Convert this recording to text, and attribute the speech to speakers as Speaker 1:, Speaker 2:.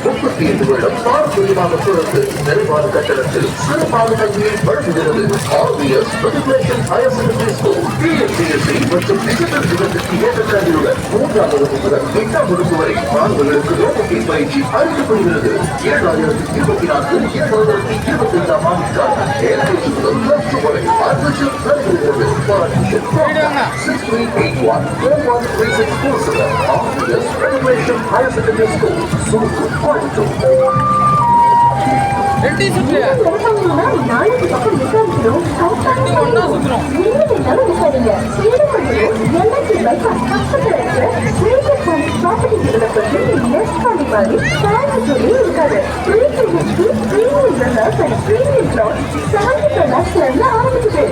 Speaker 1: 38 வருடம் பாரம்பரியமாக தொடர்ந்து நிறைவான கட்டணத்தில் சிறப்பான கல்வியை வழங்குகிறது. RVS matriculation higher secondary school PSCSC மற்றும் டிஜிட்டல் யுகத்திற்கு ஏற்ற கல்வியுடன் 3ஆம் வகுப்பு முதல் 8ஆம் வகுப்பு வரை மாணவர்களுக்கு ரோபோட்டிக் பயிற்சி அளிக்கப்படுகிறது. 2024 2025ஆம் ஆண்டிற்கான LKG முதல் +2 வரை அட்மிஷன் நடைபெறுகிறது. Contact 6381413647. RVS matriculation higher secondary school Sulur, Coimbatore. நாளைக்கு பக்கம் விசாரிக்கிறோம். ஆரம்பிச்சுட்டு